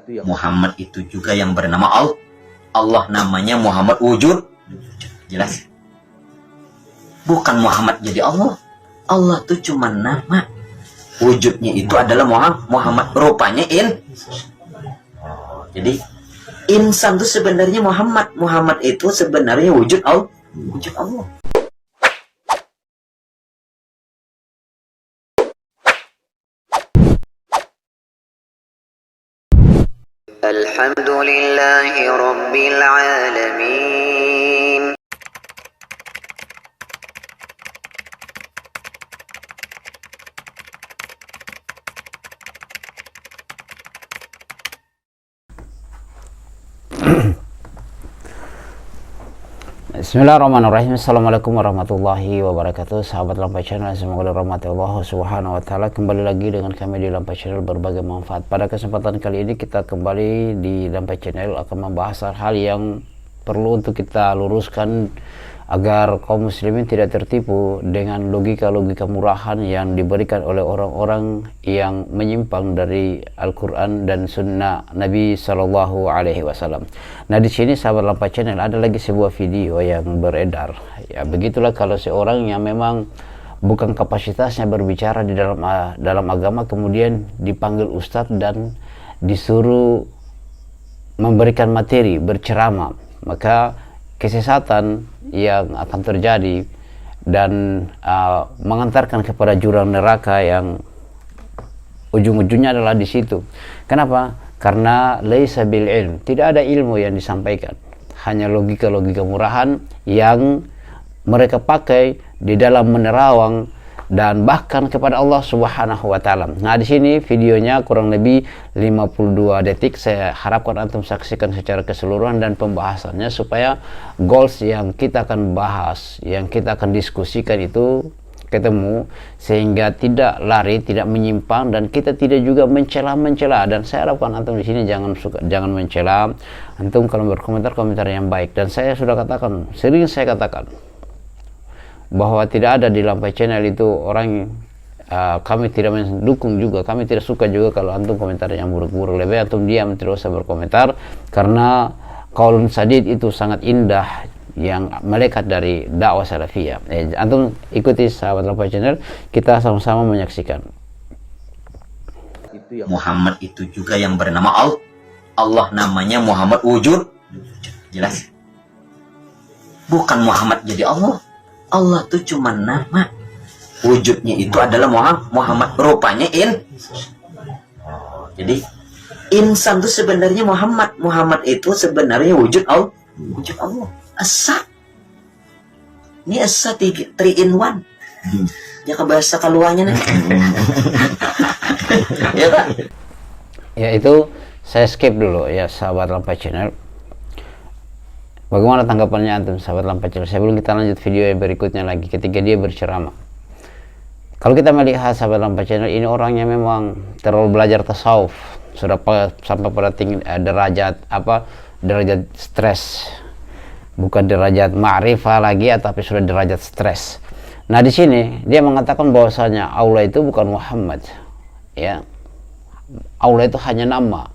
Muhammad itu juga yang bernama Allah. Allah namanya Muhammad wujud. Jelas? Bukan Muhammad jadi Allah. Allah tuh cuma nama. Wujudnya itu adalah Muhammad. Rupanya jadi insan itu sebenarnya Muhammad. Muhammad itu sebenarnya wujud Allah. Wujud Allah. Alhamdulillahi Rabbil Alamin. Bismillahirrahmanirrahim. Assalamualaikum warahmatullahi wabarakatuh. Sahabat Lampai Channel, semoga dirahmati Allah Subhanahu wa taala. Kembali lagi dengan kami di Lampai Channel, berbagai manfaat. Pada kesempatan kali ini kita kembali di Lampai Channel akan membahas hal yang perlu untuk kita luruskan agar kaum muslimin tidak tertipu dengan logika-logika murahan yang diberikan oleh orang-orang yang menyimpang dari Al-Quran dan Sunnah Nabi Sallallahu Alaihi Wasallam. Nah, di sini sahabat Lampai Channel ada lagi sebuah video yang beredar. Ya, begitulah kalau seorang yang memang bukan kapasitasnya berbicara di dalam agama kemudian dipanggil ustadz dan disuruh memberikan materi, berceramah, maka kesesatan yang akan terjadi dan mengantarkan kepada jurang neraka yang ujung-ujungnya adalah di situ. Kenapa? Karena laisa bil ilm, tidak ada ilmu yang disampaikan, hanya logika-logika murahan yang mereka pakai di dalam menerawang dan bahkan kepada Allah Subhanahu wa taala. Nah, di sini videonya kurang lebih 52 detik. Saya harapkan antum saksikan secara keseluruhan dan pembahasannya supaya goals yang kita akan bahas, yang kita akan diskusikan itu ketemu, sehingga tidak lari, tidak menyimpang, dan kita tidak juga mencela-mencela. Dan saya harapkan antum di sini jangan mencela. Antum kalau berkomentar yang baik. Dan saya sudah katakan, sering saya katakan bahwa tidak ada di Lampai Channel itu orang kami tidak mendukung juga, kami tidak suka juga kalau antum komentar yang buruk-buruk. Lebih antum diam, tidak usah berkomentar, karena qaulun sadid itu sangat indah yang melekat dari dakwah salafiyah. Antum ikuti sahabat Lampai Channel, kita sama-sama menyaksikan. Muhammad itu juga yang bernama Allah. Allah namanya Muhammad wujud. Jelas? Bukan Muhammad jadi Allah. Allah tuh cuma nama. Wujudnya itu adalah Muhammad. Rupanya jadi insan itu sebenarnya Muhammad. Muhammad itu sebenarnya wujud Allah. Wujud Allah. Asa. Ini asa 3 in 1. Ya bahasa keluarnya nih. Ya Pak. Ya, itu saya skip dulu ya sahabat Lampai Channel. Bagaimana tanggapannya antum sahabat Lampai Channel? Sebelum kita lanjut video yang berikutnya lagi ketika dia berceramah. Kalau kita melihat sahabat Lampai Channel, ini orangnya memang terlalu belajar tasawuf, sudah sampai pada tinggi derajat stres, bukan derajat ma'rifah lagi, tapi sudah derajat stres. Nah, di sini dia mengatakan bahwasanya Allah itu bukan Muhammad, ya. Allah itu hanya nama.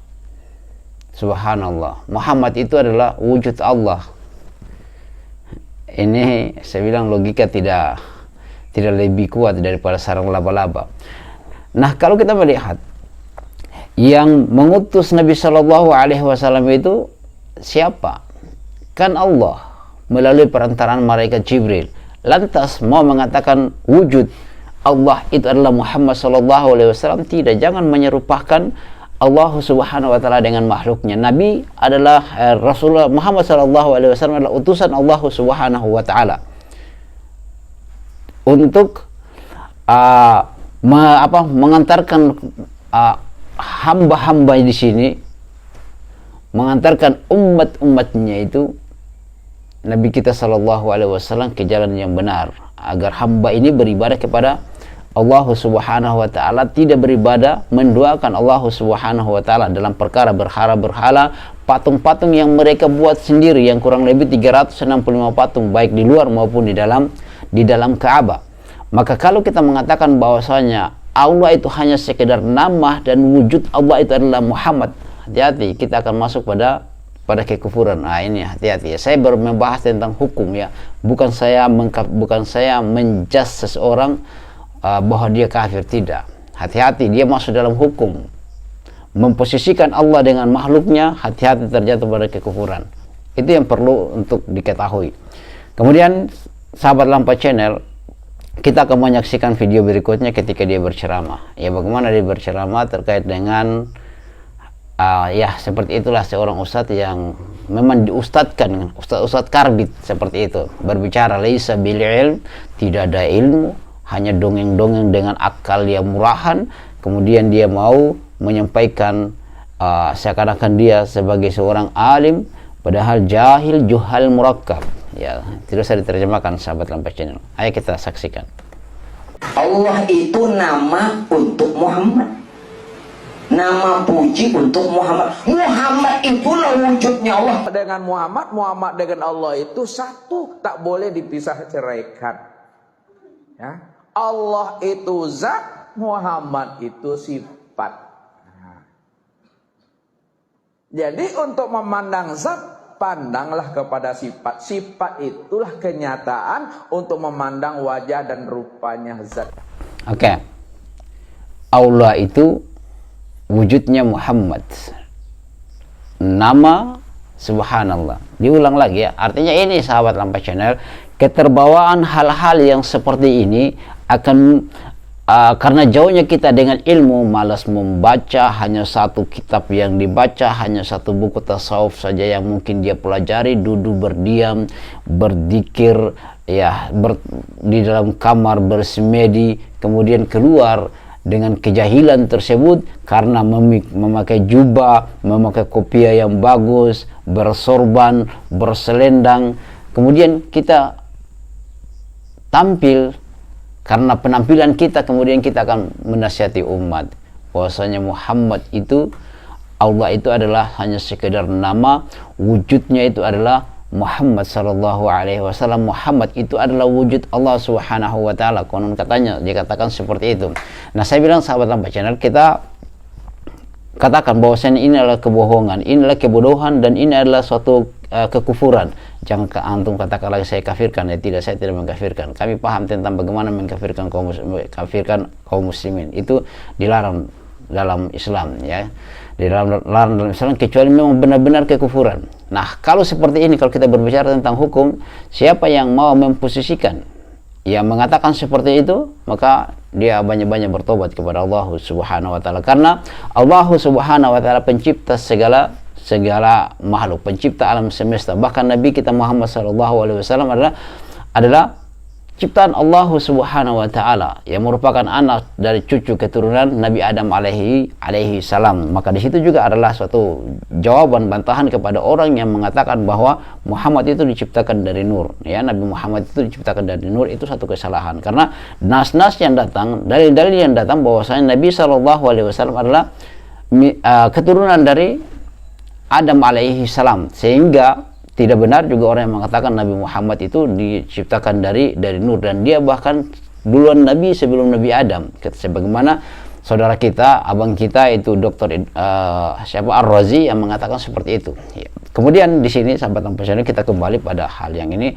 Subhanallah, Muhammad itu adalah wujud Allah. Ini saya bilang logika tidak lebih kuat daripada sarang laba-laba. Nah, kalau kita melihat yang mengutus Nabi Shallallahu Alaihi Wasallam itu siapa? Kan Allah melalui perantaraan malaikat Jibril. Lantas mau mengatakan wujud Allah itu adalah Muhammad Shallallahu Alaihi Wasallam? Tidak, jangan menyerupakan Allah Subhanahu wa taala dengan makhluknya. Nabi adalah Rasulullah Muhammad sallallahu alaihi wasallam adalah utusan Allah Subhanahu wa taala untuk mengantarkan hamba-hamba di sini, mengantarkan umat-umatnya itu, Nabi kita sallallahu alaihi wasallam ke jalan yang benar, agar hamba ini beribadah kepada Allah Subhanahu wa taala, tidak beribadah menduakan Allah Subhanahu wa taala dalam perkara berhala-berhala, patung-patung yang mereka buat sendiri, yang kurang lebih 365 patung baik di luar maupun di dalam Ka'bah. Maka kalau kita mengatakan bahwasanya Allah itu hanya sekedar nama dan wujud Allah itu adalah Muhammad, hati-hati, kita akan masuk pada kekufuran. Nah, ini hati-hati ya. Saya baru membahas tentang hukum ya, bukan saya menjudge seseorang bahwa dia kafir, tidak. Hati-hati, dia masuk dalam hukum, memposisikan Allah dengan makhluknya, hati-hati terjatuh pada kekufuran. Itu yang perlu untuk diketahui. Kemudian sahabat Lampa Channel, kita akan menyaksikan video berikutnya ketika dia berceramah. Ya, bagaimana dia berceramah terkait dengan ya seperti itulah seorang ustadz yang memang diustadkan, ustadz karbit seperti itu, berbicara laisa bil ilm, tidak ada ilmu, hanya dongeng-dongeng dengan akal yang murahan. Kemudian dia mau menyampaikan seakan-akan dia sebagai seorang alim, padahal jahil juhal murakkab. Ya, tidak usah diterjemahkan sahabat Lampa Channel. Ayo kita saksikan. Allah itu nama untuk Muhammad, nama puji untuk Muhammad. Muhammad itulah wujudnya Allah. Dengan Muhammad dengan Allah itu satu, tak boleh dipisah ceraikan. Ya, Allah itu zat, Muhammad itu sifat. Nah, jadi untuk memandang zat, pandanglah kepada sifat. Sifat itulah kenyataan untuk memandang wajah dan rupanya zat. Oke. Allah itu wujudnya Muhammad, nama subhanallah. Diulang lagi ya, artinya ini sahabat Lampa Channel, keterbawaan hal-hal yang seperti ini akan karena jauhnya kita dengan ilmu, malas membaca, hanya satu kitab yang dibaca, hanya satu buku tasawuf saja yang mungkin dia pelajari, duduk berdiam, berzikir ya, di dalam kamar bersemedi, kemudian keluar dengan kejahilan tersebut karena memakai jubah, memakai kopiah yang bagus, bersorban, berselendang. Kemudian kita tampil, karena penampilan kita, kemudian kita akan menasihati umat bahwasanya Muhammad itu, Allah itu adalah hanya sekedar nama, wujudnya itu adalah Muhammad sallallahu alaihi wasallam. Muhammad itu adalah wujud Allah Subhanahu wa taala. Konon katanya dikatakan seperti itu. Nah, saya bilang sahabat Lampa Channel, kita katakan bahwasanya ini adalah kebohongan, ini adalah kebodohan, dan ini adalah suatu kekufuran. Jangan antum katakan lagi saya kafirkan. Ya, tidak, saya tidak mengkafirkan. Kami paham tentang bagaimana mengkafirkan kaum muslimin. Itu dilarang dalam Islam ya. Dilarang dalam Islam kecuali memang benar-benar kekufuran. Nah, kalau seperti ini, kalau kita berbicara tentang hukum, siapa yang mau memposisikan yang mengatakan seperti itu, maka dia banyak-banyak bertobat kepada Allah Subhanahu wa taala, karena Allah Subhanahu wa taala pencipta segala makhluk, pencipta alam semesta. Bahkan Nabi kita Muhammad sallallahu alaihi wasallam adalah ciptaan Allah Subhanahu wa taala yang merupakan anak dari cucu keturunan Nabi Adam alaihi salam. Maka di situ juga adalah suatu jawaban bantahan kepada orang yang mengatakan bahwa Muhammad itu diciptakan dari nur. Ya, Nabi Muhammad itu diciptakan dari nur, itu satu kesalahan. Karena nas-nas yang datang, dalil-dalil yang datang bahwasanya Nabi sallallahu alaihi wasallam adalah keturunan dari Adam alaihi salam, sehingga tidak benar juga orang yang mengatakan Nabi Muhammad itu diciptakan dari nur, dan dia bahkan duluan Nabi sebelum Nabi Adam, sebagaimana saudara kita, abang kita itu Dr. Ar-Razi yang mengatakan seperti itu. Ya. Kemudian di sini sahabat Lampa Channel, kita kembali pada hal yang ini.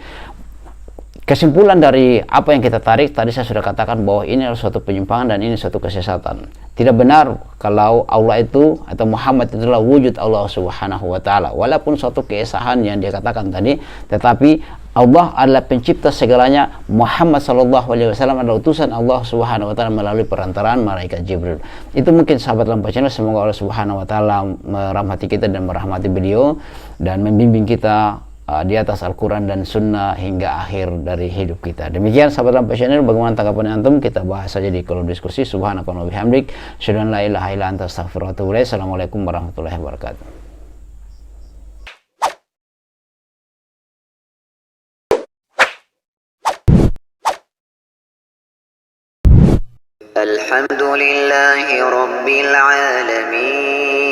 Kesimpulan dari apa yang kita tarik tadi, saya sudah katakan bahwa ini adalah suatu penyimpangan dan ini suatu kesesatan. Tidak benar kalau Allah itu atau Muhammad itu adalah wujud Allah Subhanahu wa taala. Walaupun suatu keesahan yang dia katakan tadi, tetapi Allah adalah pencipta segalanya. Muhammad sallallahu alaihi wasallam adalah utusan Allah Subhanahu wa taala melalui perantaraan malaikat Jibril. Itu mungkin sahabat Lampa Channel, semoga Allah Subhanahu wa taala merahmati kita dan merahmati beliau dan membimbing kita di atas Al-Quran dan Sunnah hingga akhir dari hidup kita. Demikian sahabat Lampa Channel, bagaimana tanggapan antum? Kita bahas saja di kolom diskusi. Subhanakallahumma wa bihamdik, asyhadu an la ilaha illa anta, astaghfiruka wa atubu ilaik. Assalamualaikum warahmatullahi wabarakatuh. الحمد لله رب العالمين